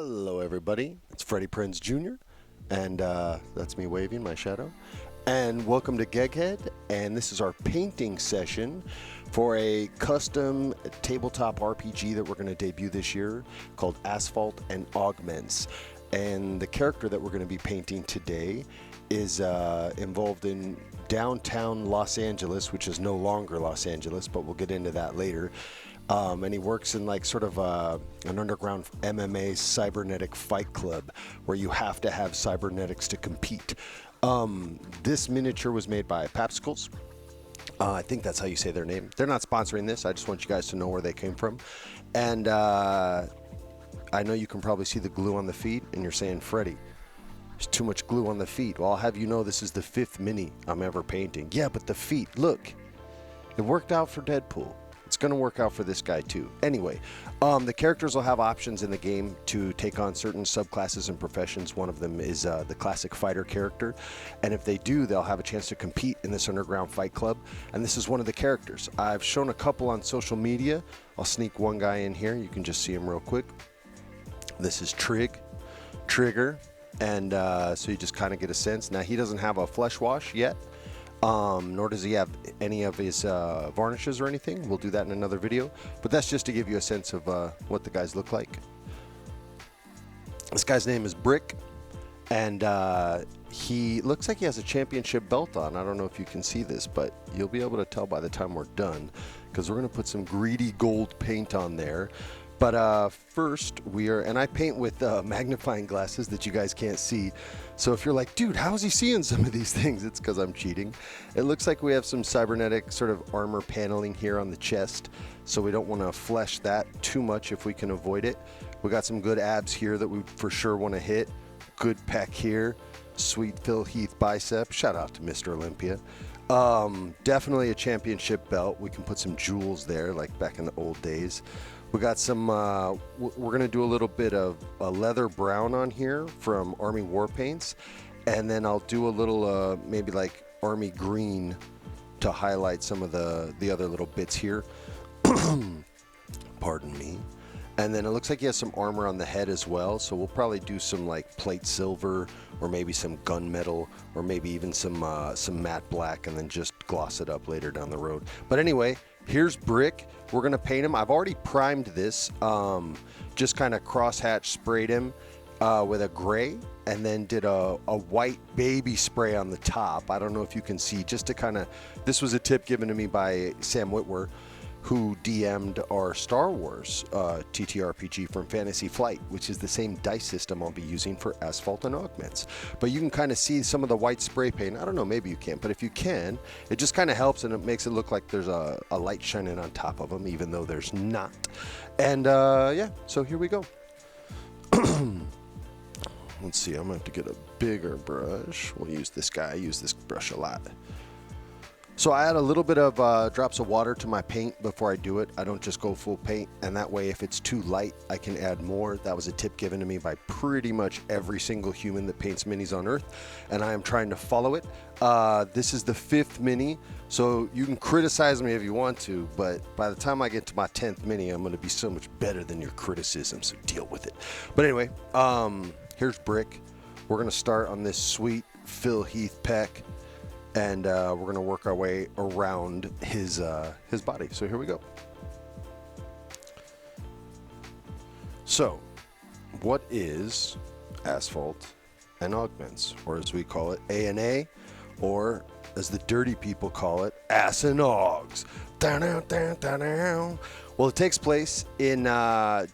Hello everybody, it's Freddie Prinze Jr. and that's me waving my shadow. And welcome to GEGGHEAD, and this is our painting session for a custom tabletop RPG that we're going to debut this year called Asphalt and Augments. And the character that we're going to be painting today is involved in downtown Los Angeles, which is no longer Los Angeles, but we'll get into that later. And he works in like sort of an underground MMA cybernetic fight club where you have to have cybernetics to compete. This miniature was made by Papsicles. I think that's how you say their name. They're not sponsoring this. I just want you guys to know where they came from. And I know you can probably see the glue on the feet, and you're saying, Freddie, there's too much glue on the feet. Well, I'll have you know this is the 5th mini I'm ever painting. Yeah, but the feet, look, it worked out for Deadpool. It's going to work out for this guy too. Anyway, the characters will have options in the game to take on certain subclasses and professions. One of them is the classic fighter character. And if they do, they'll have a chance to compete in this underground fight club. And this is one of the characters. I've shown a couple on social media. I'll sneak one guy in here. You can just see him real quick. This is Trigger. And so you just kind of get a sense. Now, he doesn't have a flesh wash yet. Nor does he have any of his varnishes or anything. We'll do that in another video, but that's just to give you a sense of what the guys look like. This guy's name is Brick, and he looks like he has a championship belt on. I don't know if you can see this, but you'll be able to tell by the time we're done, because we're going to put some greedy gold paint on there. But first, and I paint with magnifying glasses that you guys can't see. So if you're like, dude, how is he seeing some of these things? It's because I'm cheating. It looks like we have some cybernetic sort of armor paneling here on the chest. So we don't want to flesh that too much if we can avoid it. We got some good abs here that we for sure want to hit. Good pec here. Sweet Phil Heath bicep. Shout out to Mr. Olympia. Definitely a championship belt. We can put some jewels there like back in the old days. We got some, we're going to do a little bit of a leather brown on here from Army War Paints. And then I'll do a little, maybe like Army Green to highlight some of the other little bits here. Pardon me. And then it looks like he has some armor on the head as well. So we'll probably do some like plate silver or maybe some gunmetal or maybe even some matte black and then just gloss it up later down the road. But anyway, here's Brick. We're going to paint him. I've already primed this, just kind of crosshatch sprayed him with a gray and then did a white baby spray on the top. I don't know if you can see, just to kind of, this was a tip given to me by Sam Witwer, who DM'd our Star Wars TTRPG from Fantasy Flight, which is the same dice system I'll be using for Asphalt and Augments. But you can kind of see some of the white spray paint. I don't know, maybe you can't, but if you can, it just kind of helps and it makes it look like there's a light shining on top of them, even though there's not. And yeah, so here we go. Let's see, I'm gonna have to get a bigger brush. We'll use this guy. I use this brush a lot. So I add a little bit of drops of water to my paint before I do it. I don't just go full paint, and that way if it's too light, I can add more. That was a tip given to me by pretty much every single human that paints minis on Earth, and I am trying to follow it. This is the 5th mini, so you can criticize me if you want to, but by the time I get to my 10th mini, I'm going to be so much better than your criticism, so deal with it. But anyway, here's Brick. We're going to start on this sweet Phil Heath pec. And we're going to work our way around his body. So here we go. So, what is Asphalt and Augments, or as we call it, A&A, or as the dirty people call it, Ass and Augs. Well, it takes place in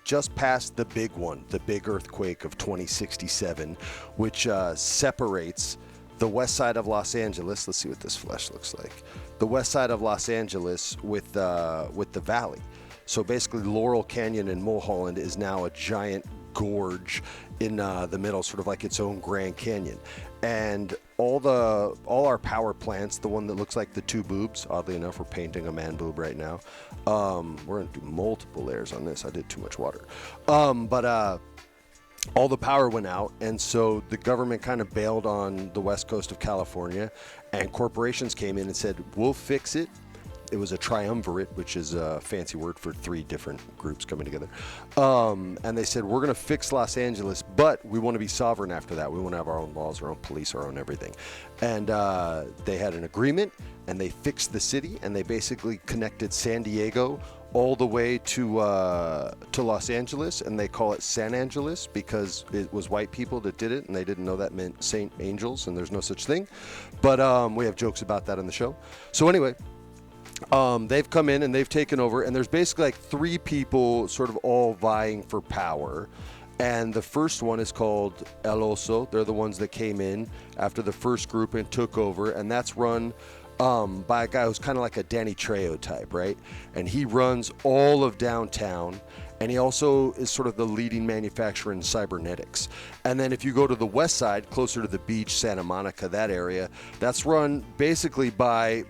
just past the big one, the big earthquake of 2067, which separates the west side of Los Angeles. Let's see what this flesh looks like. The west side of Los Angeles with the valley. So basically Laurel Canyon in Mulholland is now a giant gorge in the middle, sort of like its own Grand Canyon. And all our power plants, the one that looks like the 2 boobs, oddly enough, we're painting a man boob right now. We're gonna do multiple layers on this. I did too much water. All the power went out, and so the government kind of bailed on the west coast of California, and corporations came in and said, we'll fix it. it was a triumvirate, which is a fancy word for 3 different groups coming together. And they said, we're going to fix Los Angeles, but we want to be sovereign after that. We want to have our own laws, our own police, our own everything. And they had an agreement, and they fixed the city, and they basically connected San Diego all the way to Los Angeles, and they call it San Angeles because it was white people that did it, and they didn't know that meant Saint Angels, and there's no such thing. But we have jokes about that on the show. So anyway, they've come in and they've taken over, and there's basically like 3 people sort of all vying for power. And the first one is called El Oso. They're the ones that came in after the first group and took over, and that's run by a guy who's kind of like a Danny Trejo type, right? And he runs all of downtown, and he also is sort of the leading manufacturer in cybernetics. And then if you go to the west side, closer to the beach, Santa Monica, that area, that's run basically by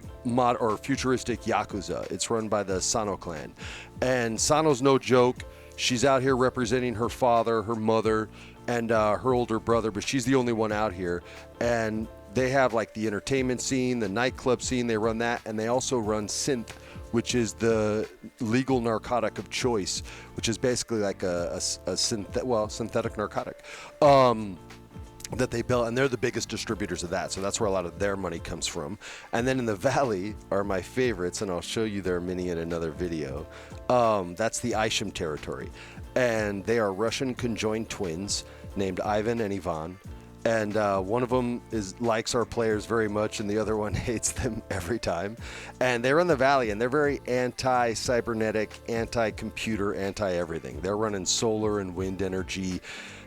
futuristic Yakuza. It's run by the Sano clan. And Sano's no joke. She's out here representing her father, her mother, and her older brother, but she's the only one out here. And they have like the entertainment scene, the nightclub scene, they run that, and they also run synth, which is the legal narcotic of choice, which is basically like a synthetic narcotic that they built, and they're the biggest distributors of that, so that's where a lot of their money comes from. And then in the valley are my favorites, and I'll show you their mini in another video. That's the Isham territory, and they are Russian conjoined twins named Ivan and Ivan. And one of them likes our players very much, and the other one hates them every time. And they're in the valley, and they're very anti-cybernetic, anti-computer, anti-everything. They're running solar and wind energy.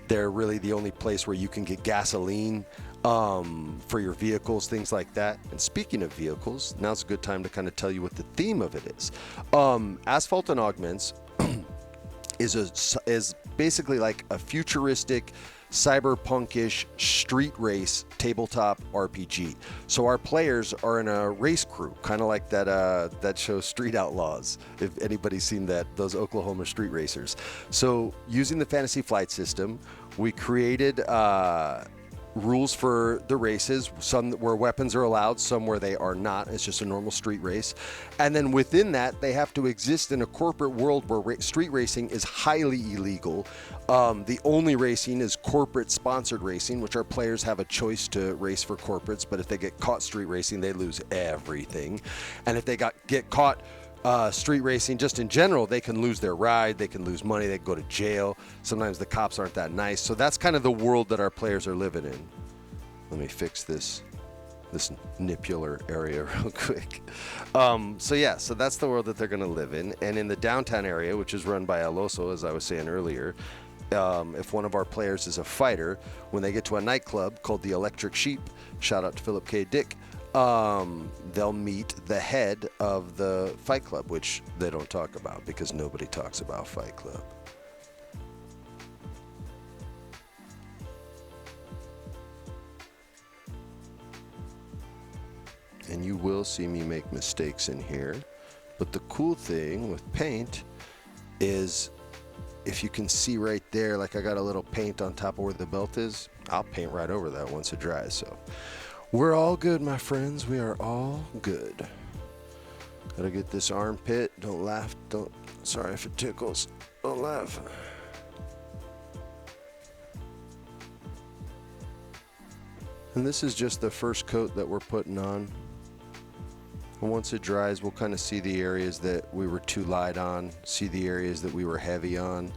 They're really the only place where you can get gasoline for your vehicles, things like that. And speaking of vehicles, now's a good time to kind of tell you what the theme of it is. Asphalt and Augments is basically like a futuristic, cyberpunkish street race tabletop RPG. So our players are in a race crew, kind of like that show Street Outlaws, if anybody's seen that, those Oklahoma street racers. So using the Fantasy Flight system, we created rules for the races, some where weapons are allowed, some where they are not. It's just a normal street race. And then within that, they have to exist in a corporate world where street racing is highly illegal. The only racing is corporate sponsored racing, which our players have a choice to race for corporates, but if they get caught street racing, they lose everything. And if they get caught street racing just in general, they can lose their ride, they can lose money, they can go to jail. Sometimes the cops aren't that nice. So that's kind of the world that our players are living in. Let me fix this nipular area real quick. So that's the world that they're going to live in. And in the downtown area, which is run by El Oso, as I was saying earlier, if one of our players is a fighter, when they get to a nightclub called the Electric Sheep, shout out to Philip K. Dick, they'll meet the head of the Fight Club, which they don't talk about because nobody talks about Fight Club. And you will see me make mistakes in here, but the cool thing with paint is if you can see right there, like I got a little paint on top of where the belt is, I'll paint right over that once it dries. So we're all good, my friends. We are all good. Gotta get this armpit. Don't laugh. Sorry if it tickles. Don't laugh. And this is just the first coat that we're putting on. And once it dries, we'll kind of see the areas that we were too light on, see the areas that we were heavy on,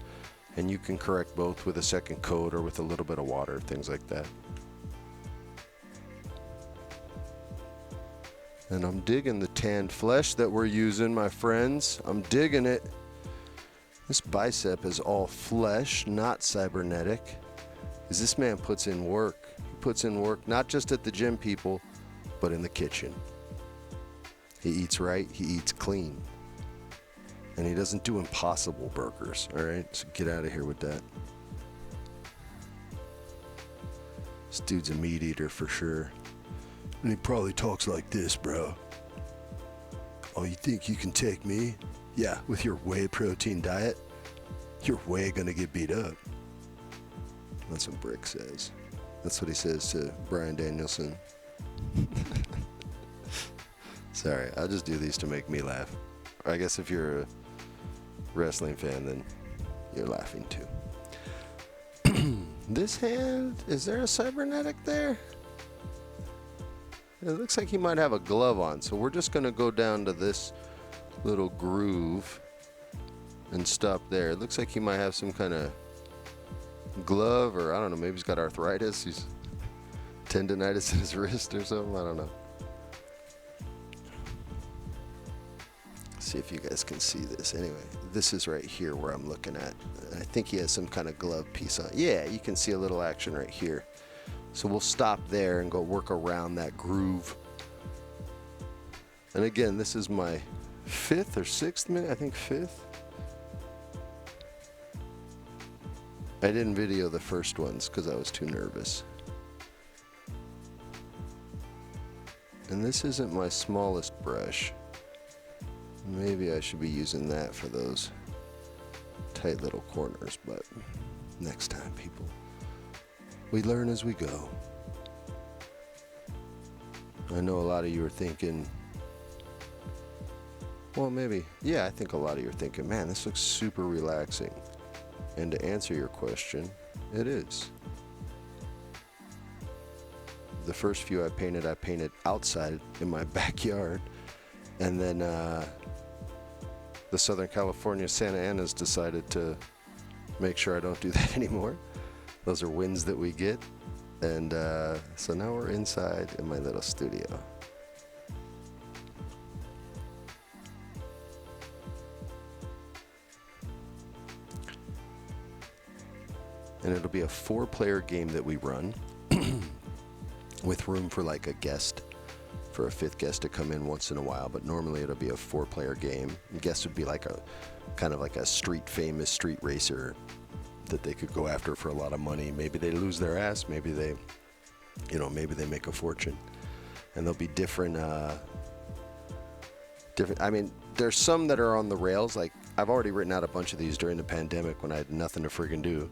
and you can correct both with a second coat or with a little bit of water, things like that. And I'm digging the tanned flesh that we're using, my friends. I'm digging it. This bicep is all flesh, not cybernetic. Because this man puts in work. He puts in work not just at the gym, people, but in the kitchen. He eats right, he eats clean. And he doesn't do impossible burgers, all right? So get out of here with that. This dude's a meat eater for sure. And he probably talks like this, bro. Oh, you think you can take me? Yeah, with your whey protein diet? You're way gonna get beat up. That's what Brick says. That's what he says to Brian Danielson. Sorry, I'll just do these to make me laugh. Or I guess if you're a wrestling fan, then you're laughing too. This hand, is there a cybernetic there? It looks like he might have a glove on, so we're just going to go down to this little groove and stop there. It looks like he might have some kind of glove, or I don't know, maybe he's got arthritis. He's tendonitis in his wrist or something. I don't know. See if you guys can see this. Anyway, this is right here where I'm looking at. I think he has some kind of glove piece on. Yeah, you can see a little action right here. So we'll stop there and go work around that groove. And again, this is my 5th or 6th minute, I think 5th. I didn't video the first ones because I was too nervous. And this isn't my smallest brush. Maybe I should be using that for those tight little corners, but next time, people. We learn as we go. I know a lot of you are thinking, well, maybe, yeah, I think a lot of you are thinking, man, this looks super relaxing. And to answer your question, it is. The first few I painted outside in my backyard. And then the Southern California Santa Anas decided to make sure I don't do that anymore. Those are wins that we get. And so now we're inside in my little studio. And it'll be a 4-player game that we run with room for like a guest, for a 5th guest to come in once in a while, but normally it'll be a 4-player game. And guest would be like a kind of like a famous street racer that they could go after for a lot of money. Maybe they lose their ass, maybe they, maybe they make a fortune. And there'll be different, I mean, there's some that are on the rails. Like, I've already written out a bunch of these during the pandemic when I had nothing to friggin' do.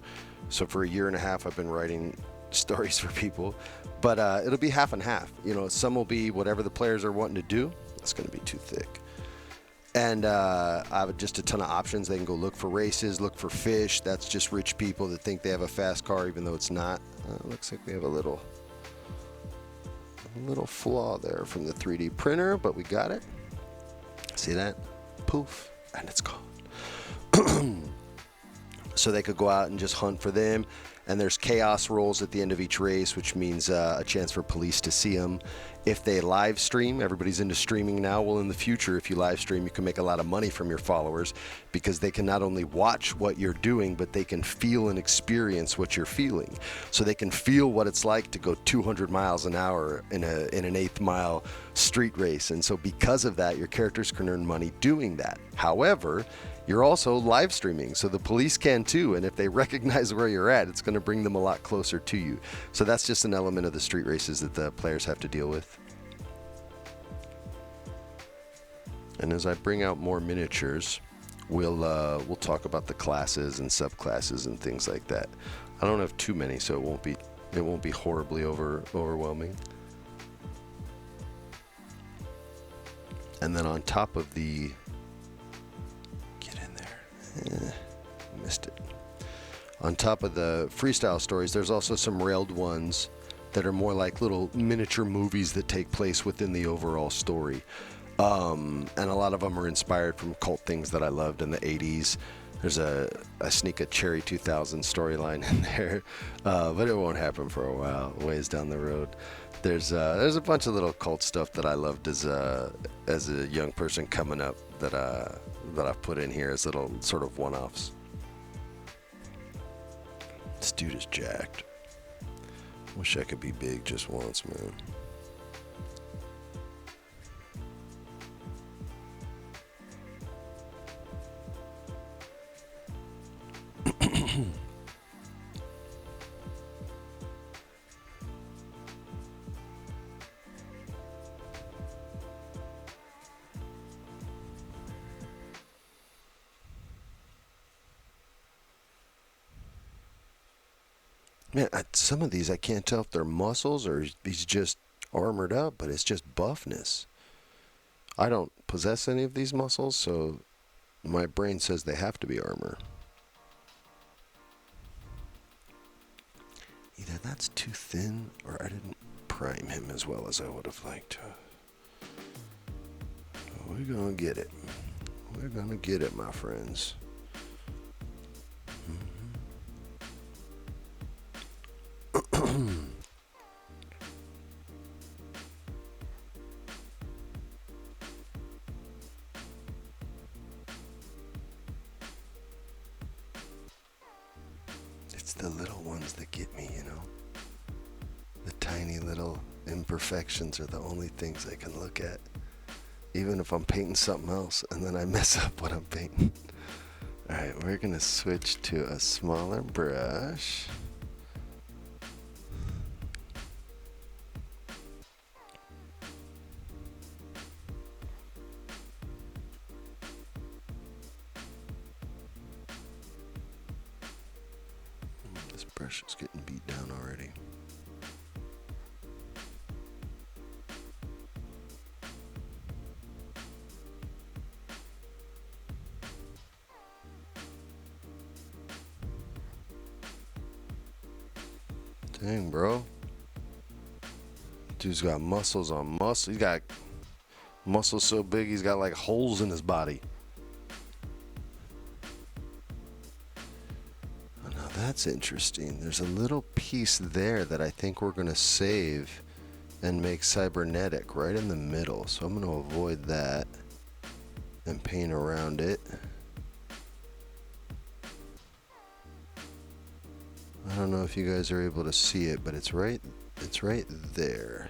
So for a year and a half, I've been writing stories for people, but it'll be half and half. Some will be whatever the players are wanting to do. It's going to be too thick. And I have just a ton of options. They can go look for races, look for fish. That's just rich people that think they have a fast car, even though it's not. Looks like we have a little flaw there from the 3D printer, but we got it. See that? Poof, and it's gone. So they could go out and just hunt for them. And there's chaos rolls at the end of each race, which means a chance for police to see them. If they live stream, everybody's into streaming now. Well, in the future, if you live stream, you can make a lot of money from your followers because they can not only watch what you're doing, but they can feel and experience what you're feeling. So they can feel what it's like to go 200 miles an hour in an 8th-mile street race. And so because of that, your characters can earn money doing that. However, you're also live streaming, so the police can too, and if they recognize where you're at, it's going to bring them a lot closer to you. So that's just an element of the street races that the players have to deal with. And as I bring out more miniatures, we'll talk about the classes and subclasses and things like that. I don't have too many, so it won't be horribly overwhelming. And then on top of the missed it. On top of the freestyle stories, there's also some railed ones that are more like little miniature movies that take place within the overall story. And a lot of them are inspired from cult things that I loved in the 80s. There's I sneak a Cherry 2000 storyline in there, but it won't happen for a while, ways down the road. There's a bunch of little cult stuff that I loved as a young person coming up that I've put in here as little sort of one-offs. This dude is jacked. Wish I could be big just once, man. Man, some of these I can't tell if they're muscles or he's just armored up, but it's just buffness. I don't possess any of these muscles, so my brain says they have to be armor. Either that's too thin, or I didn't prime him as well as I would have liked to. We're gonna get it. We're gonna get it, my friends. It's the little ones that get me, you know? The tiny little imperfections are the only things I can look at. Even if I'm painting something else and then I mess up what I'm painting. Alright, we're gonna switch to a smaller brush. This brush is getting beat down already. Dang, bro. Dude's got muscles on muscles. He's got muscles so big he's got like holes in his body. Oh, now that's interesting. There's a little piece there that I think we're going to save and make cybernetic right in the middle. So I'm going to avoid that and paint around it. I don't know if you guys are able to see it, but it's right there.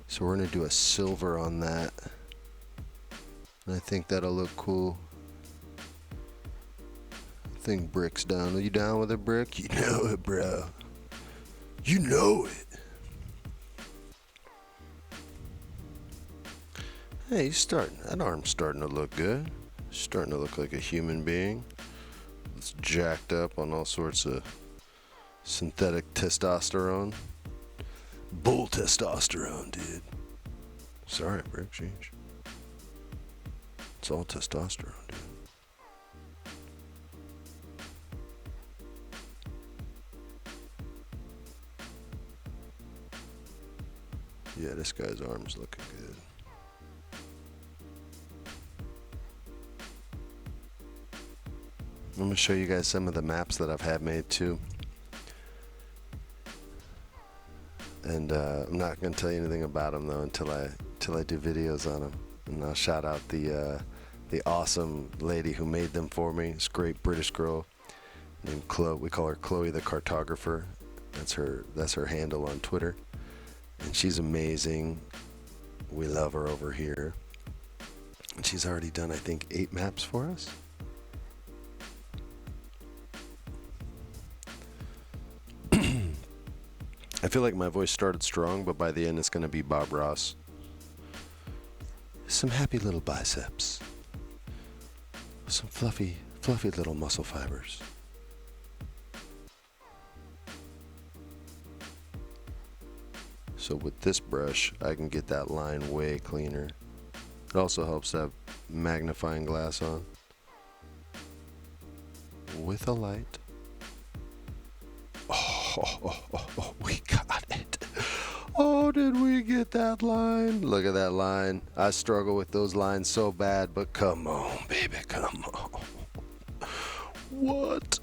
So we're gonna do a silver on that. And I think that'll look cool. I think Brick's down. Are you down with it, Brick? You know it, bro. You know it. Hey, that arm's starting to look good. Starting to look like a human being. It's jacked up on all sorts of synthetic testosterone. Bull testosterone, dude. Sorry, Brick, change. It's all testosterone, dude. Yeah, this guy's arm's looking good. I'm going to show you guys some of the maps that I've had made too. And I'm not going to tell you anything about them though until I do videos on them. And I'll shout out the awesome lady who made them for me. This great British girl named Chloe. We call her Chloe the Cartographer. That's her handle on Twitter. And she's amazing. We love her over here. And she's already done, I think, 8 maps for us. I feel like my voice started strong, but by the end it's going to be Bob Ross. Some happy little biceps. Some fluffy little muscle fibers. So with this brush, I can get that line way cleaner. It also helps to have magnifying glass on. With a light. Oh, we got it. Oh, did we get that line? Look at that line. I struggle with those lines so bad, but come on, baby, come on. What?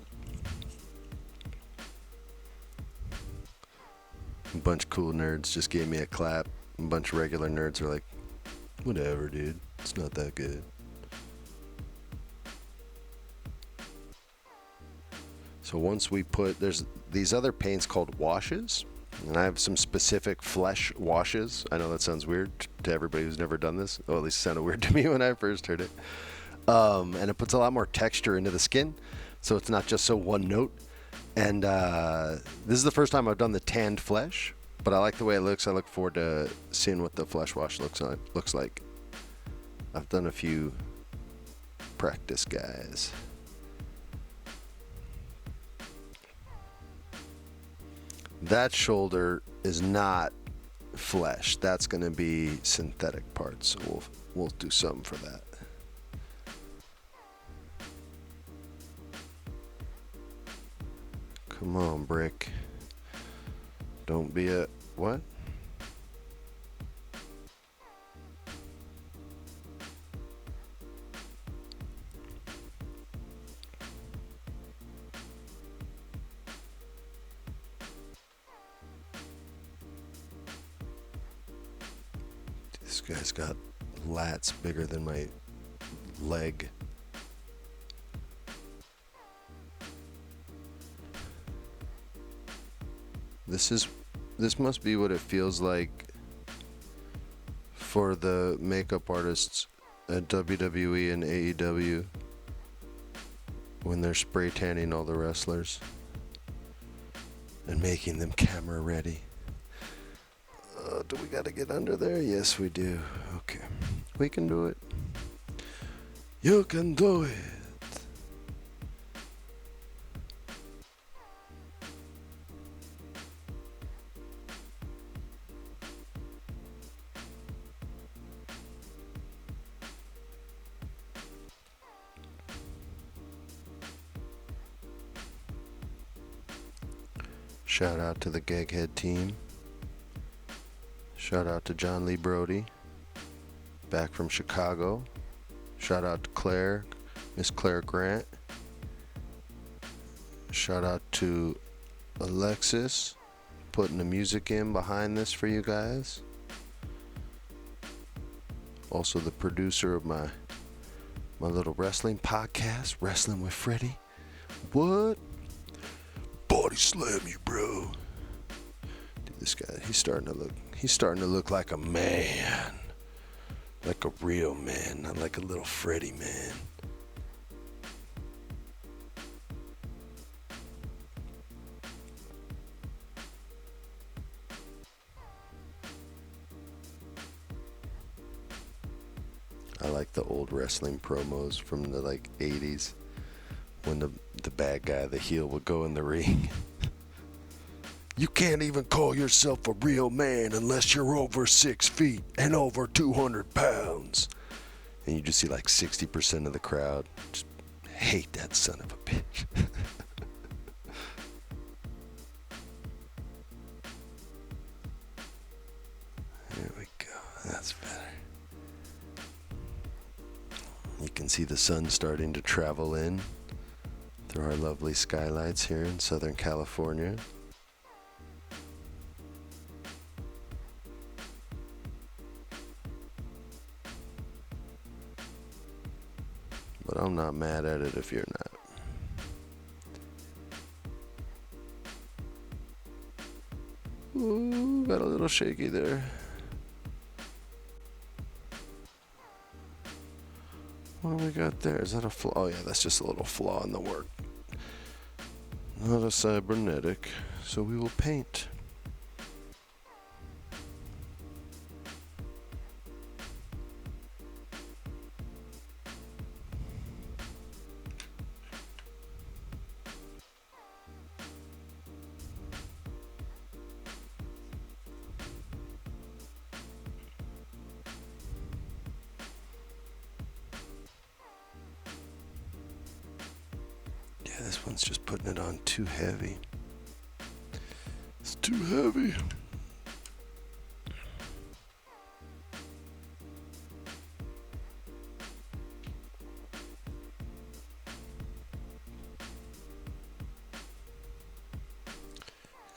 A bunch of cool nerds just gave me a clap. A bunch of regular nerds are like, whatever, dude. It's not that good. So once we put, there's these other paints called washes, and I have some specific flesh washes. I know that sounds weird to everybody who's never done this. Well, at least it sounded weird to me when I first heard it. And it puts a lot more texture into the skin, so it's not just so one note. And this is the first time I've done the tanned flesh, but I like the way it looks. I look forward to seeing what the flesh wash looks like. I've done a few practice guys. That shoulder is not flesh. That's going to be synthetic parts. So we'll do something for that. Come on, Brick. Don't be a what? This guy's got lats bigger than my leg. This must be what it feels like for the makeup artists at WWE and AEW when they're spray tanning all the wrestlers and making them camera ready. Do we gotta get under there? Yes, we do. Okay. We can do it. You can do it. Shout out to the GEGGHEAD team. Shout out to John Lee Brody, back from Chicago. Shout out to Claire, Miss Claire Grant. Shout out to Alexis, putting the music in behind this for you guys. Also the producer of my little wrestling podcast, Wrestling with Freddie. What? Body slam you, bro. Dude, this guy, he's starting to look like a man. Like a real man, not like a little Freddie man. I like the old wrestling promos from the 80s when the bad guy, the heel, would go in the ring. You can't even call yourself a real man unless you're over 6 feet and over 200 pounds. And you just see 60% of the crowd just hate that son of a bitch. There we go. That's better. You can see the sun starting to travel in through our lovely skylights here in Southern California. But I'm not mad at it if you're not. Ooh, got a little shaky there. What do we got there? Is that a flaw? Oh yeah, that's just a little flaw in the work. Not a cybernetic, so we will paint. This one's just putting it on too heavy. It's too heavy.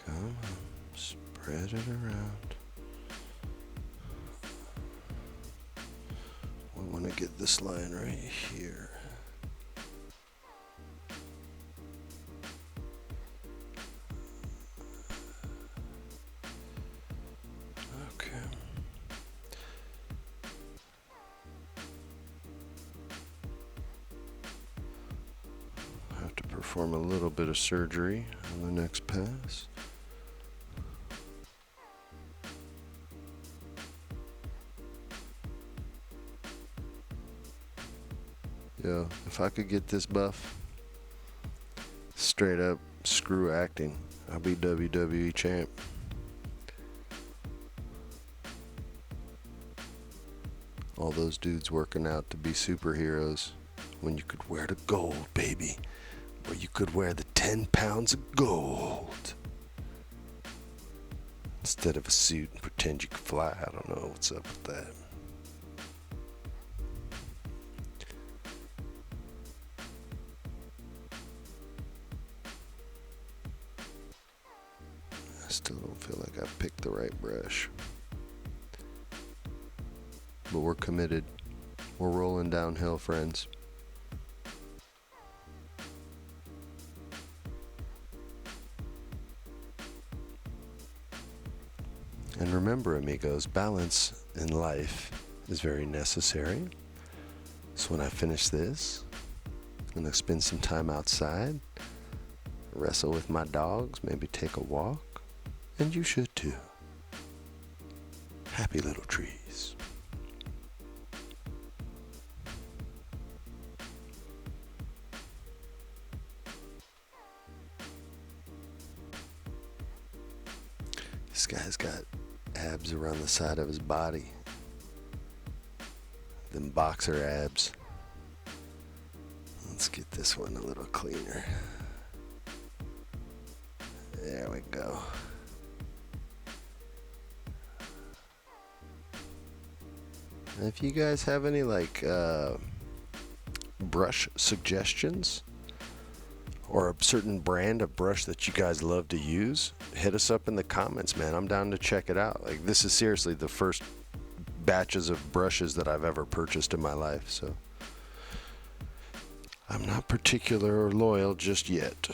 Come on, spread it around. We want to get this line right here. Perform a little bit of surgery on the next pass. Yo, if I could get this buff, straight up, screw acting. I'll be WWE champ. All those dudes working out to be superheroes when you could wear the gold, baby. Or you could wear the 10 pounds of gold instead of a suit and pretend you could fly. I don't know what's up with that. I still don't feel like I picked the right brush. But we're committed. We're rolling downhill, friends. And remember, amigos, balance in life is very necessary. So when I finish this, I'm going to spend some time outside, wrestle with my dogs, maybe take a walk, and you should too. Happy little trees. This guy's got abs around the side of his body. Them boxer abs. Let's get this one a little cleaner. There we go. And if you guys have any brush suggestions, or a certain brand of brush that you guys love to use, hit us up in the comments, man. I'm down to check it out. Like, this is seriously the first batches of brushes that I've ever purchased in my life, so I'm not particular or loyal just yet.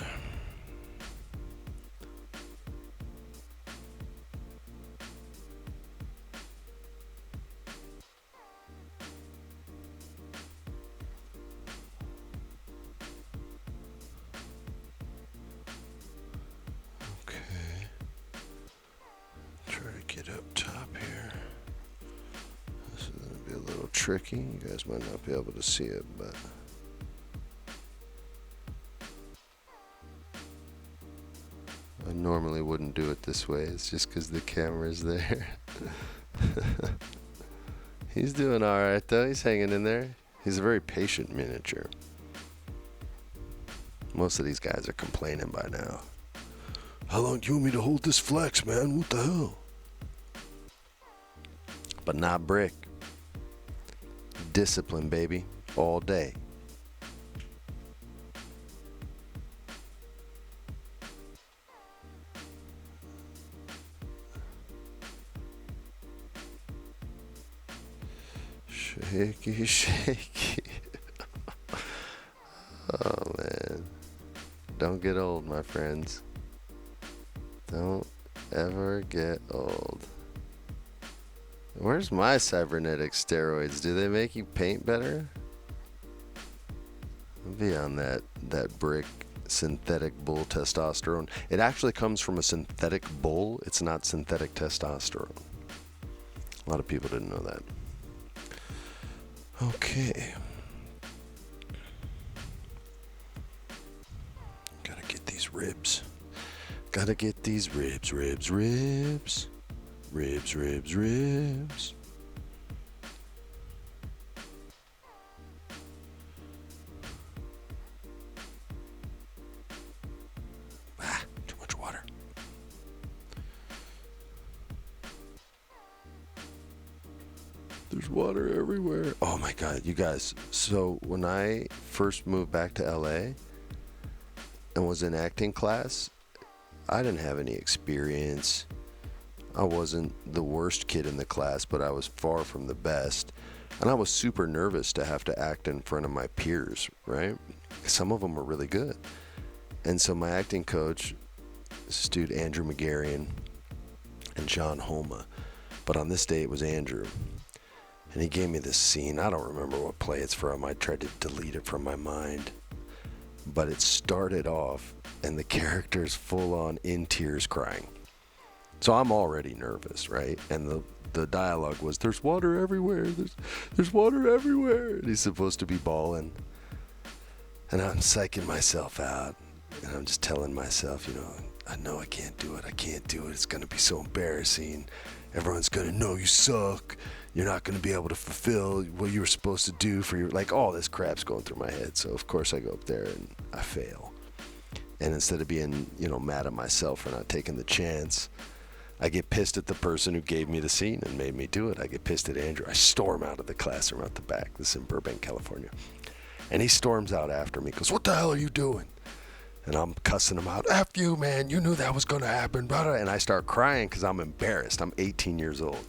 Tricky. You guys might not be able to see it, but I normally wouldn't do it this way. It's just because the camera's there. He's doing all right, though. He's hanging in there. He's a very patient miniature. Most of these guys are complaining by now. How long do you want me to hold this flex, man? What the hell? But not Brick. Discipline, baby, all day. Shaky, shaky. Oh, man. Don't get old, my friends. Don't ever get old. Where's my cybernetic steroids? Do they make you paint better? I'll be on that Brick synthetic bull testosterone. It actually comes from a synthetic bull. It's not synthetic testosterone. A lot of people didn't know that. Okay. Gotta get these ribs. Gotta get these ribs. Ribs. Too much water. There's water everywhere. Oh my God, you guys. So when I first moved back to LA and was in acting class, I didn't have any experience. I wasn't the worst kid in the class, but I was far from the best. And I was super nervous to have to act in front of my peers, right? Some of them were really good. And so my acting coach, this dude Andrew McGarrian and John Homa, but on this day it was Andrew. And he gave me this scene. I don't remember what play it's from. I tried to delete it from my mind. But it started off, and the character's full on in tears crying. So I'm already nervous, right? And the dialogue was, there's water everywhere. There's water everywhere. And he's supposed to be bawling. And I'm psyching myself out. And I'm just telling myself, I know I can't do it. I can't do it. It's going to be so embarrassing. Everyone's going to know you suck. You're not going to be able to fulfill what you were supposed to do for your, like, all this crap's going through my head. So, of course, I go up there and I fail. And instead of being, mad at myself for not taking the chance, I get pissed at the person who gave me the scene and made me do it. I get pissed at Andrew. I storm out of the classroom out the back. This is in Burbank, California. And he storms out after me, goes, "What the hell are you doing?" And I'm cussing him out. "F you, man. You knew that was going to happen." And I start crying because I'm embarrassed. I'm 18 years old.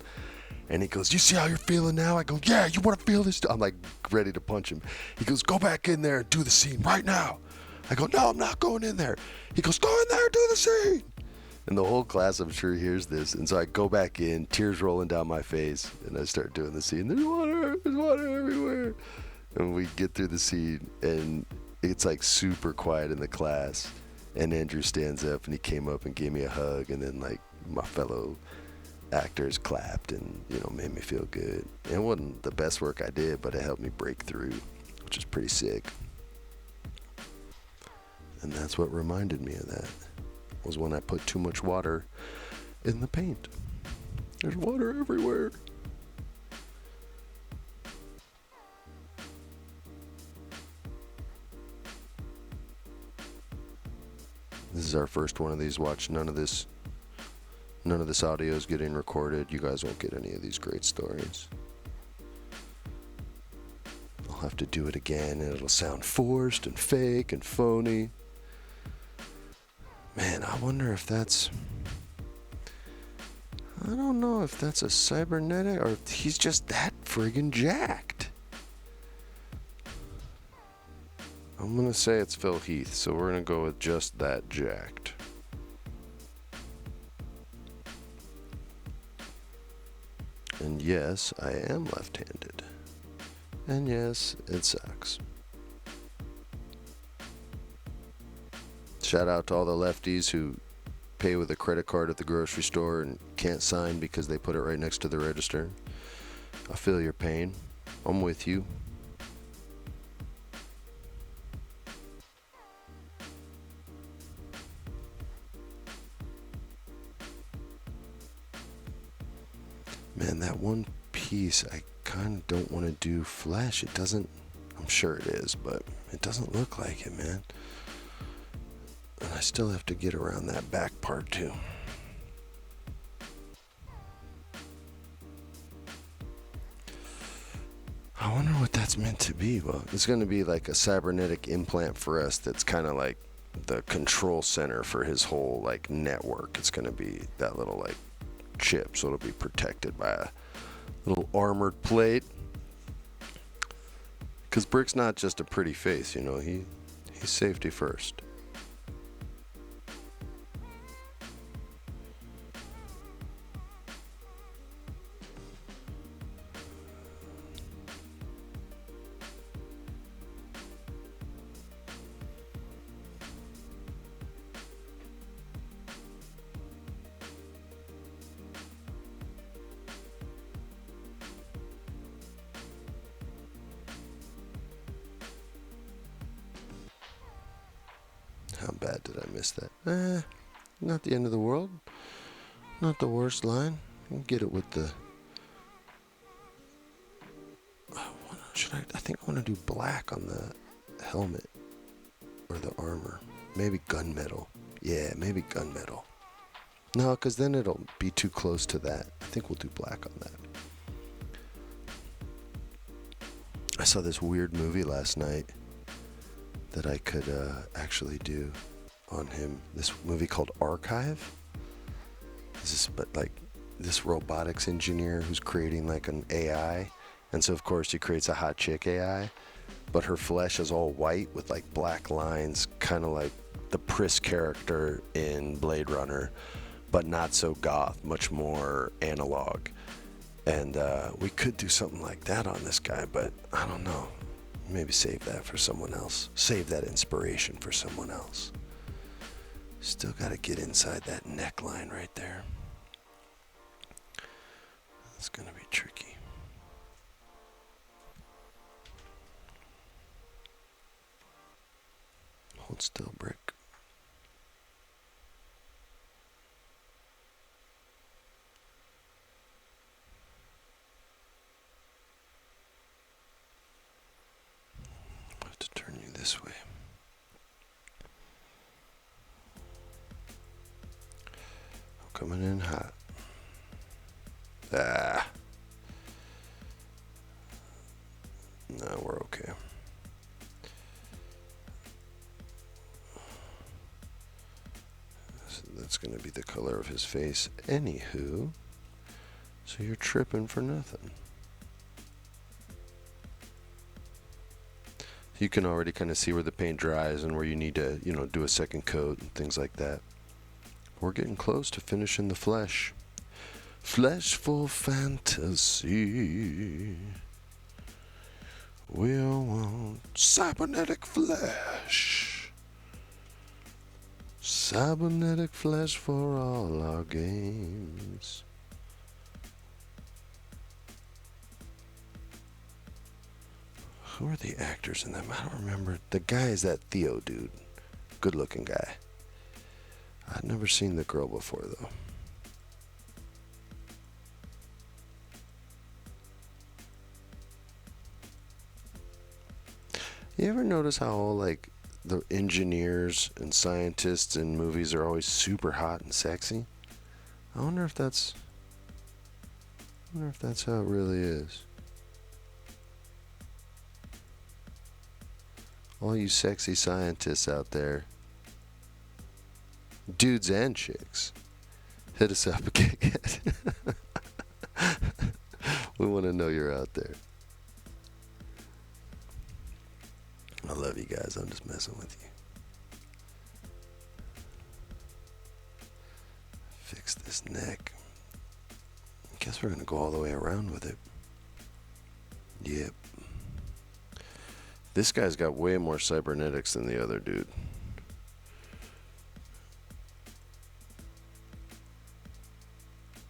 And he goes, "You see how you're feeling now?" I go, "Yeah, you want to feel this?" I'm like ready to punch him. He goes, "Go back in there and do the scene right now." I go, "No, I'm not going in there." He goes, "Go in there and do the scene." And the whole class, I'm sure, hears this. And so I go back in, tears rolling down my face, and I start doing the scene. There's water everywhere. And we get through the scene, and it's like super quiet in the class. And Andrew stands up, and he came up and gave me a hug. And then, like, my fellow actors clapped and, made me feel good. And it wasn't the best work I did, but it helped me break through, which is pretty sick. And that's what reminded me of that. Was when I put too much water in the paint. There's water everywhere. This is our first one of these. Watch, none of this audio is getting recorded. You guys won't get any of these great stories. I'll have to do it again, and it'll sound forced and fake and phony. Man, I wonder if that's... I don't know if that's a cybernetic or if he's just that friggin' jacked. I'm going to say it's Phil Heath, so we're going to go with just that jacked. And yes, I am left-handed. And yes, it sucks. Shout out to all the lefties who pay with a credit card at the grocery store and can't sign because they put it right next to the register. I feel your pain. I'm with you. Man, that one piece, I kind of don't want to do flesh. It doesn't, I'm sure it is, but it doesn't look like it, man. And I still have to get around that back part too. I wonder what that's meant to be. Well, it's going to be like a cybernetic implant for us that's kind of like the control center for his whole like network. It's going to be that little like chip, so it'll be protected by a little armored plate. Because Brick's not just a pretty face, he's safety first. How bad did I miss that? Not the end of the world. Not the worst line. I'll get it with the... I think I want to do black on the helmet. Or the armor. Maybe gunmetal. Yeah, maybe gunmetal. No, because then it'll be too close to that. I think we'll do black on that. I saw this weird movie last night that I could actually do on him. This movie called Archive. This robotics engineer who's creating like an AI, and so of course he creates a hot chick AI, but her flesh is all white with like black lines, kind of like the Pris character in Blade Runner, but not so goth, much more analog. And we could do something like that on this guy, but I don't know. Maybe save that for someone else. Save that inspiration for someone else. Still got to get inside that neckline right there. It's going to be tricky. Hold still, Brick. this way. Coming in hot. Ah. No, we're okay. So that's going to be the color of his face. Anywho, so you're tripping for nothing. You can already kind of see where the paint dries and where you need to, do a second coat and things like that. We're getting close to finishing the flesh. Flesh for fantasy. We all want cybernetic flesh. Cybernetic flesh for all our games. Who are the actors in them? I don't remember. The guy is that Theo dude. Good looking guy. I'd never seen the girl before though. You ever notice how all like the engineers and scientists in movies are always super hot and sexy? I wonder if that's how it really is. All you sexy scientists out there, dudes and chicks, hit us up at GEGGHEAD. We want to know you're out there. I love you guys. I'm just messing with you. Fix this neck. I guess we're going to go all the way around with it. Yep. This guy's got way more cybernetics than the other dude.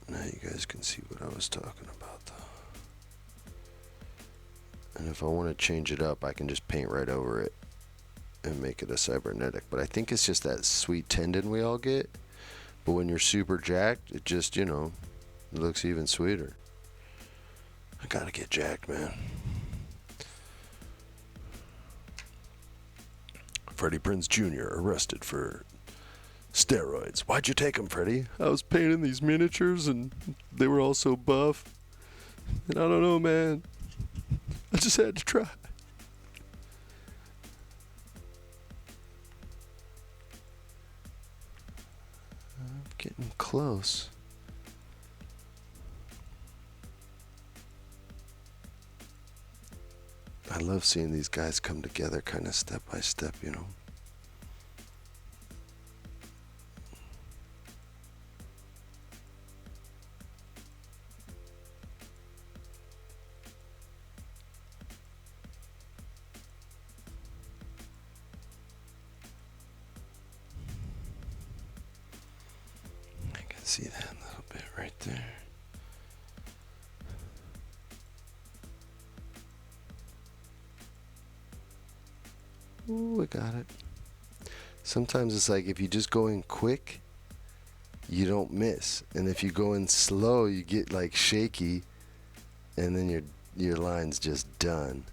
Now you guys can see what I was talking about though. And if I want to change it up, I can just paint right over it and make it a cybernetic. But I think it's just that sweet tendon we all get. But when you're super jacked, it just, it looks even sweeter. I gotta get jacked, man. Freddie Prinze Jr. arrested for steroids. Why'd you take them, Freddie? I was painting these miniatures and they were all so buff. And I don't know, man. I just had to try. I'm getting close. I love seeing these guys come together kind of step by step, I can see that a little bit right there. Ooh, we got it. Sometimes it's like if you just go in quick, you don't miss. And if you go in slow, you get like shaky and then your line's just done.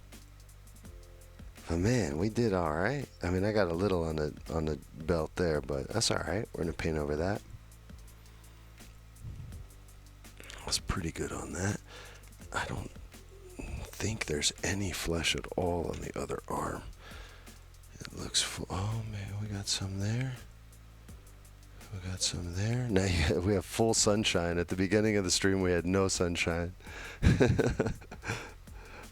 But man, we did all right. I mean, I got a little on the belt there, but that's all right. We're going to paint over that. I was pretty good on that. I don't think there's any flesh at all on the other arm. It looks full. Oh man, we got some there. We got some there. Now we have full sunshine. At the beginning of the stream, we had no sunshine.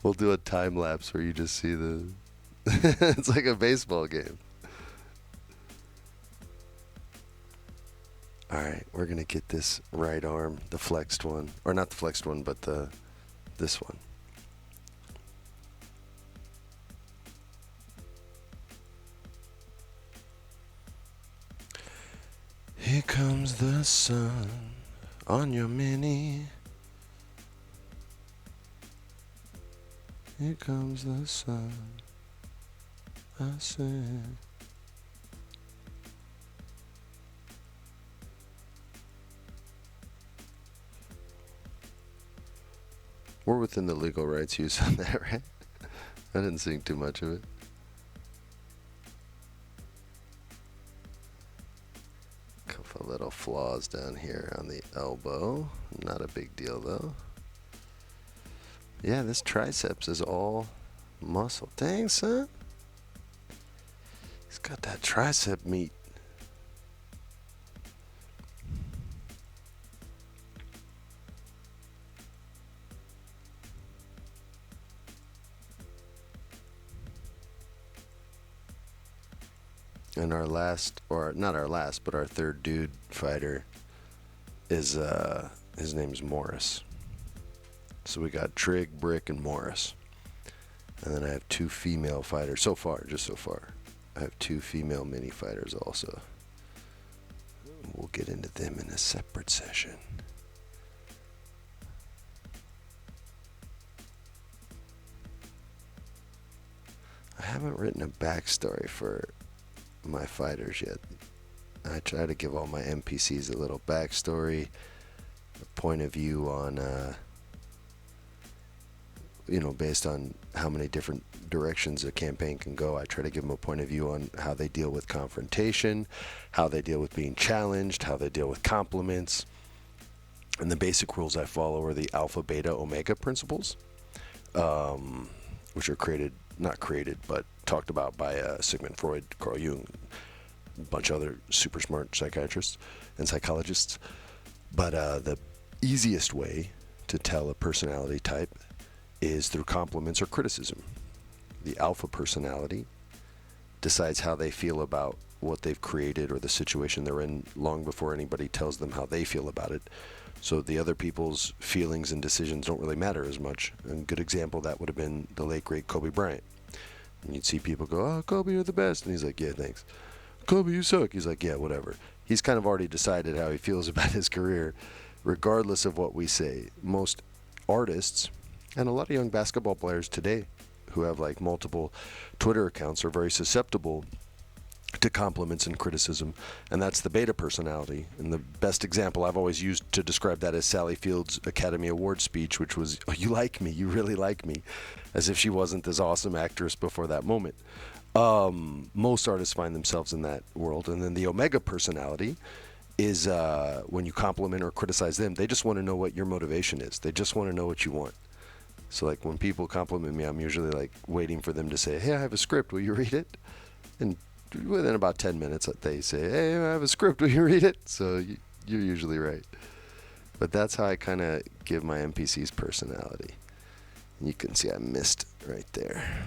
We'll do a time lapse where you just see the. It's like a baseball game. All right, we're gonna get this right arm, the flexed one, or not the flexed one, but this one. Here comes the sun on your mini. Here comes the sun. I said. We're within the legal rights use on that, right? I didn't think too much of it. little flaws down here on the elbow. Not a big deal though. Yeah, this triceps is all muscle. Dang, son. He's got that tricep meat. And our last, or not our last, but our third dude fighter is, his name's Morris. So we got Trig, Brick, and Morris. And then I have 2 female fighters, so far, just so far. I have 2 female mini fighters also. We'll get into them in a separate session. I haven't written a backstory for my fighters yet. I try to give all my NPCs a little backstory, a point of view on, based on how many different directions a campaign can go. I try to give them a point of view on how they deal with confrontation, how they deal with being challenged, how they deal with compliments. And the basic rules I follow are the alpha, beta, omega principles, which are not created, but talked about by Sigmund Freud, Carl Jung, a bunch of other super smart psychiatrists and psychologists. But the easiest way to tell a personality type is through compliments or criticism. The alpha personality decides how they feel about what they've created or the situation they're in long before anybody tells them how they feel about it. So the other people's feelings and decisions don't really matter as much. And a good example of that would have been the late, great Kobe Bryant. And you'd see people go, "Oh, Kobe, you're the best." And he's like, "Yeah, thanks." "Kobe, you suck." He's like, "Yeah, whatever." He's kind of already decided how he feels about his career, regardless of what we say. Most artists, and a lot of young basketball players today who have like multiple Twitter accounts, are very susceptible to compliments and criticism, and that's the beta personality. And the best example I've always used to describe that is Sally Field's Academy Award speech, which was, "Oh, you like me, you really like me," as if she wasn't this awesome actress before that moment. Most artists find themselves in that world. And then the omega personality is when you compliment or criticize them, they just want to know what your motivation is. They just want to know what you want. So like when people compliment me, I'm usually like waiting for them to say, "Hey, I have a script, will you read it?" And within about 10 minutes, they say, "Hey, I have a script, will you read it?" So you're usually right. But that's how I kind of give my NPC's personality. And you can see I missed right there.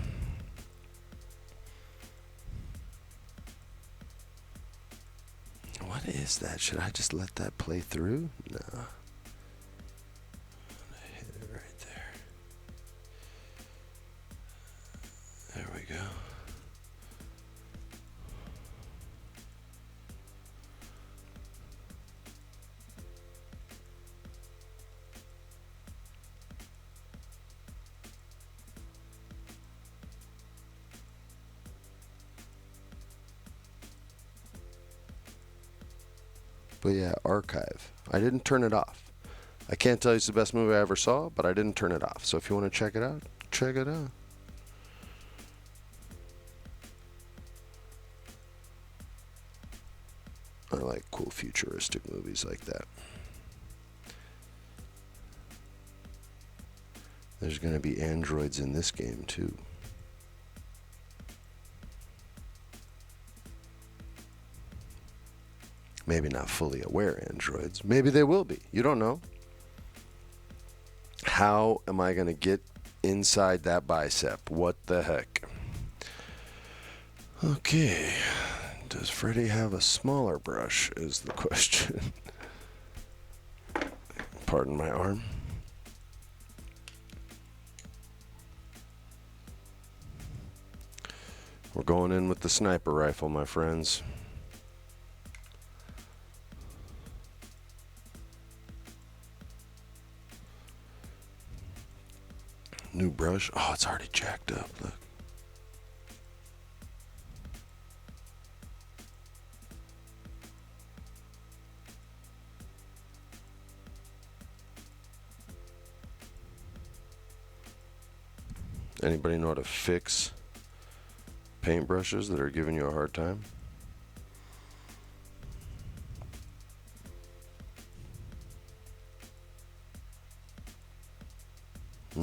What is that? Should I just let that play through? No. I'm gonna hit it right there. There we go. But yeah, archive. I didn't turn it off. I can't tell you it's the best movie I ever saw, but I didn't turn it off. So if you want to check it out, check it out. I like cool futuristic movies like that. There's going to be androids in this game too. Maybe not fully aware androids. Maybe they will be. You don't know. How am I going to get inside that bicep? What the heck? Okay. Does Freddie have a smaller brush is the question. Pardon my arm. We're going in with the sniper rifle, my friends. New brush. Oh, it's already jacked up. Look. Anybody know how to fix paintbrushes that are giving you a hard time?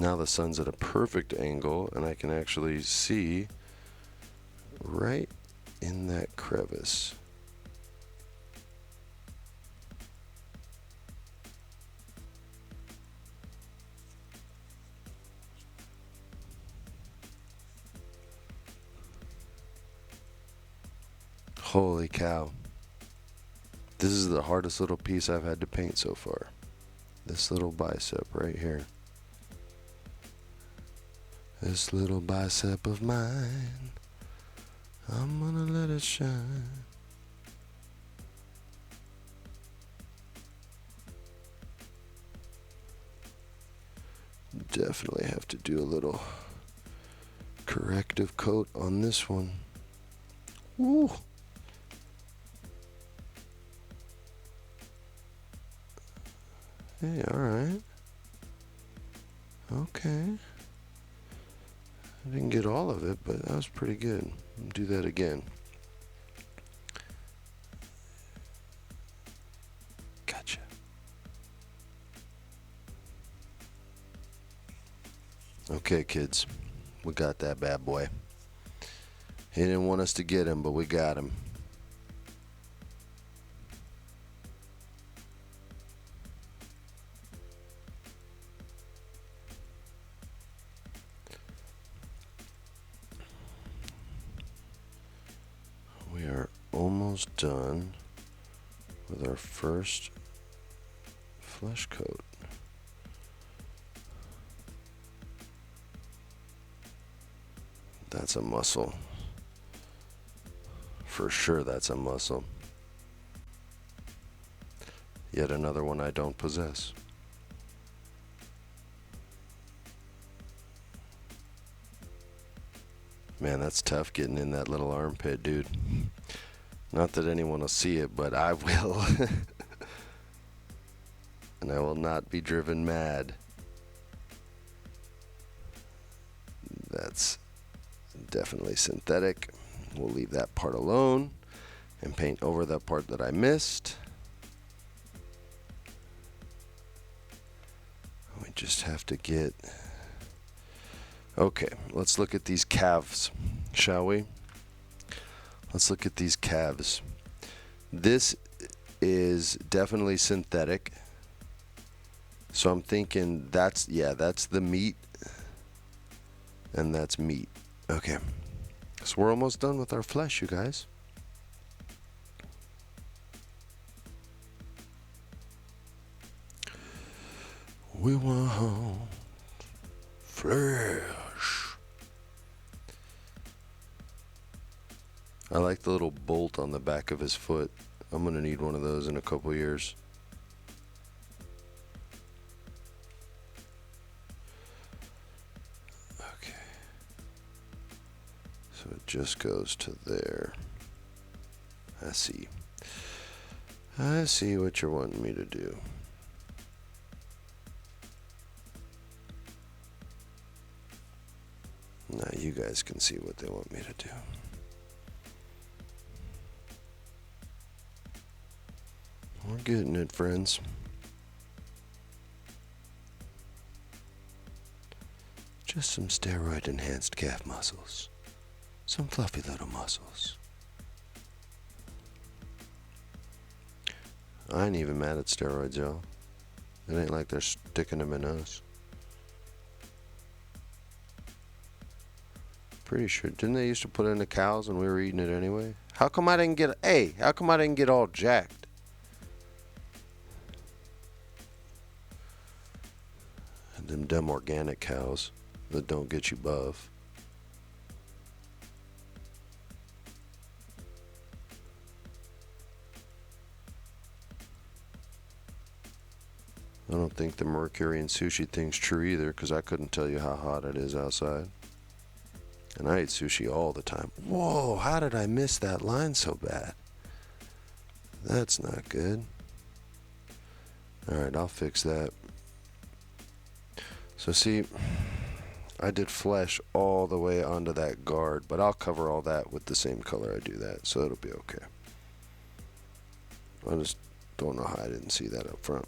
Now the sun's at a perfect angle and I can actually see right in that crevice. Holy cow. This is the hardest little piece I've had to paint so far. This little bicep right here. This little bicep of mine, I'm gonna let it shine. Definitely have to do a little corrective coat on this one. Woo! Hey, alright. Okay. I didn't get all of it, but that was pretty good. I'll do that again. Gotcha. Okay, kids. We got that bad boy. He didn't want us to get him, but we got him. We are almost done with our first flesh coat. That's a muscle. For sure that's a muscle. Yet another one I don't possess. Man, that's tough getting in that little armpit, dude. Not that anyone will see it, but I will. And I will not be driven mad. That's definitely synthetic. We'll leave that part alone and paint over that part that I missed. We just have to get... Okay, let's look at these calves, shall we? Let's look at these calves. This is definitely synthetic. So I'm thinking that's the meat. And that's meat. Okay. So we're almost done with our flesh, you guys. We want flesh. I like the little bolt on the back of his foot. I'm gonna need one of those in a couple years. Okay. So it just goes to there. I see. I see what you're wanting me to do. Now you guys can see what they want me to do. We're getting it, friends. Just some steroid-enhanced calf muscles. Some fluffy little muscles. I ain't even mad at steroids, y'all. It ain't like they're sticking them in us. Pretty sure. Didn't they used to put it in the cows and we were eating it anyway? How come I didn't get... Hey, how come I didn't get all jacked? Them dumb organic cows that don't get you buff. I don't think the mercury in sushi thing's true either, because I couldn't tell you how hot it is outside. And I eat sushi all the time. Whoa, how did I miss that line so bad? That's not good. Alright, I'll fix that. So see, I did flesh all the way onto that guard, but I'll cover all that with the same color I do that, so it'll be okay. I just don't know how I didn't see that up front.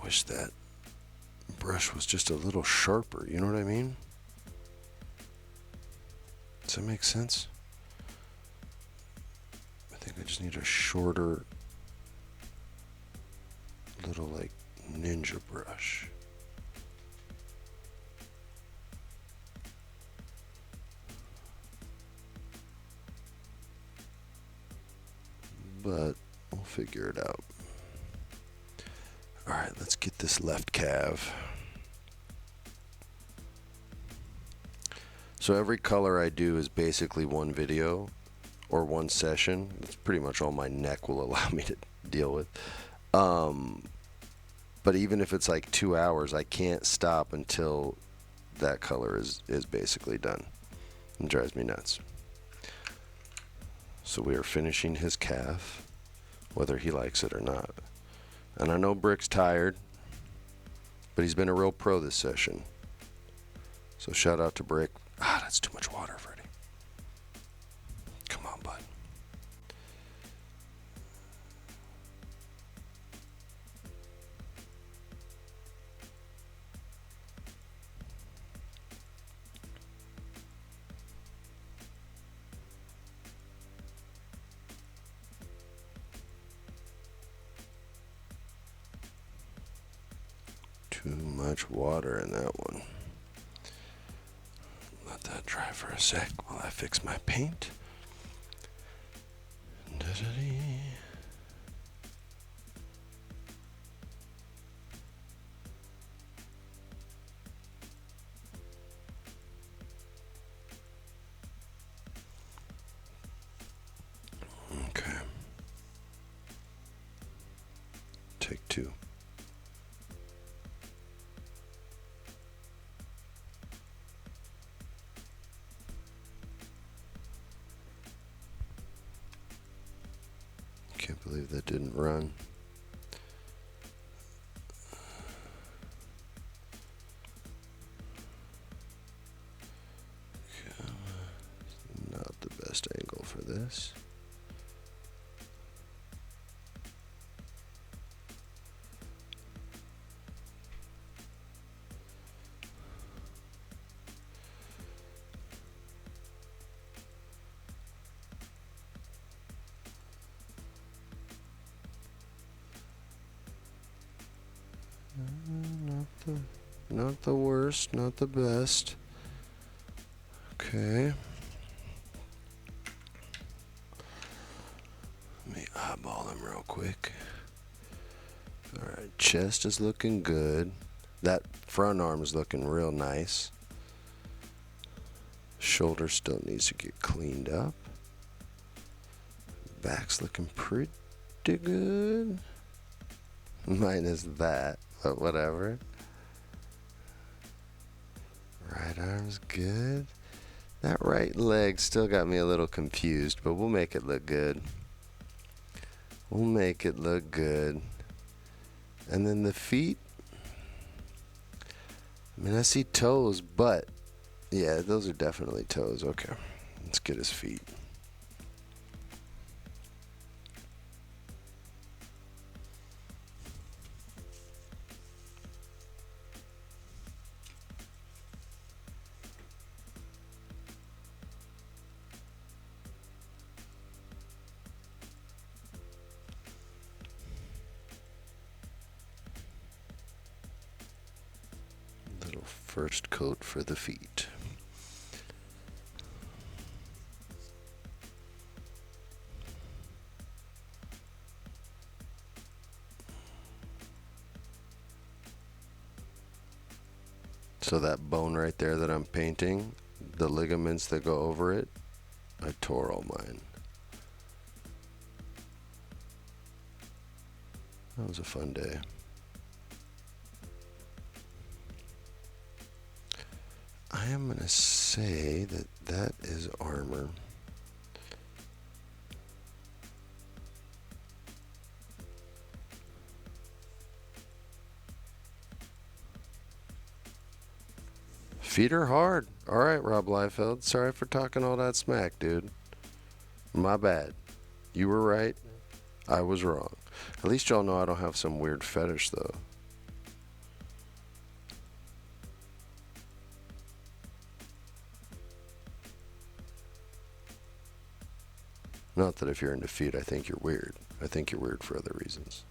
Wish that brush was just a little sharper, you know what I mean? Does that make sense? I think I just need a shorter little like ninja brush. But we'll figure it out. All right, let's get this left calf. So every color I do is basically one video or one session. That's pretty much all my neck will allow me to deal with. But even if it's like 2 hours, I can't stop until that color is basically done. It drives me nuts. So we are finishing his calf, whether he likes it or not. And I know Brick's tired, but he's been a real pro this session. So shout out to Brick. Ah, that's too much water, Freddie. Come on, bud. Too much water in that one. Let that dry for a sec while I fix my paint. Okay. Take two. Can't believe that didn't run. Not the best angle for this. Not the worst, not the best. Okay. Let me eyeball them real quick. Alright, chest is looking good. That front arm is looking real nice. Shoulder still needs to get cleaned up. Back's looking pretty good. Minus that, but whatever. Right arm's good. That right leg still got me a little confused, but we'll make it look good. We'll make it look good. And then the feet. I mean, I see toes, but yeah, those are definitely toes. Okay, let's get his feet. First coat for the feet. So that bone right there that I'm painting, the ligaments that go over it, I tore all mine. That was a fun day. I am going to say that that is armor. Feet are hard. All right, Rob Liefeld. Sorry for talking all that smack, dude. My bad. You were right. I was wrong. At least y'all know I don't have some weird fetish, though. Not that if you're in defeat, I think you're weird. I think you're weird for other reasons.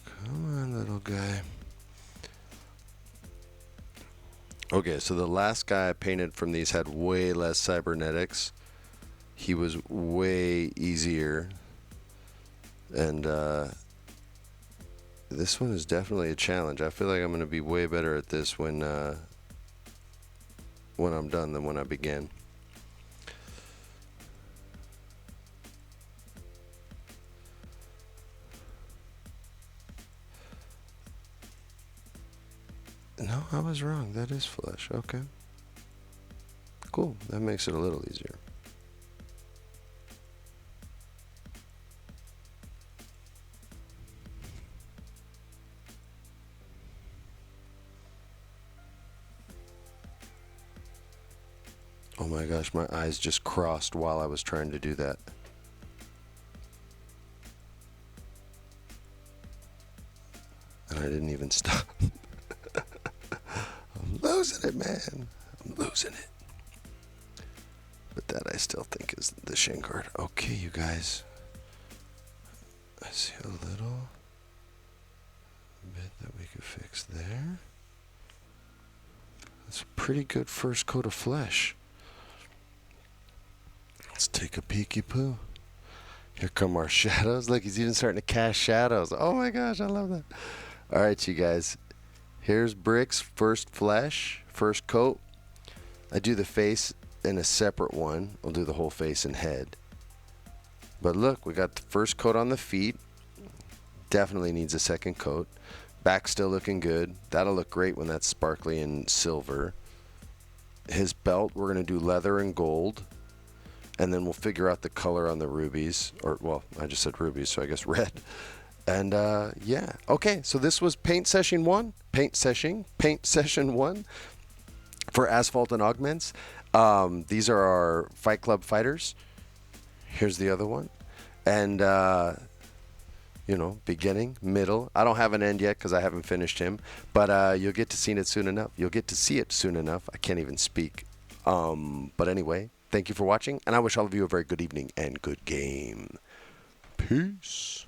Come on, little guy. Okay, so the last guy I painted from these had way less cybernetics. He was way easier. And this one is definitely a challenge. I feel like I'm going to be way better at this when I'm done than when I began. No, I was wrong. That is flesh. Okay. Cool. That makes it a little easier. Oh my gosh, my eyes just crossed while I was trying to do that. And I didn't even stop. I'm losing it, man. I'm losing it. But that I still think is the shin guard. Okay, you guys. I see a little bit that we could fix there. That's a pretty good first coat of flesh. Let's take a peeky poo. Here come our shadows. Look, he's even starting to cast shadows. Oh my gosh, I love that. All right, you guys. Here's Brick's first flesh, first coat. I do the face in a separate one. I'll do the whole face and head. But look, we got the first coat on the feet. Definitely needs a second coat. Back still looking good. That'll look great when that's sparkly and silver. His belt, we're going to do leather and gold. And then we'll figure out the color on the rubies. Or, well, I just said rubies, so I guess red. And, yeah. Okay, so this was Paint Session 1. Paint Session 1 for Asphalt and Augments. These are our Fight Club fighters. Here's the other one. And, you know, beginning, middle. I don't have an end yet because I haven't finished him. But you'll get to see it soon enough. You'll get to see it soon enough. I can't even speak. But anyway, thank you for watching. And I wish all of you a very good evening and good game. Peace.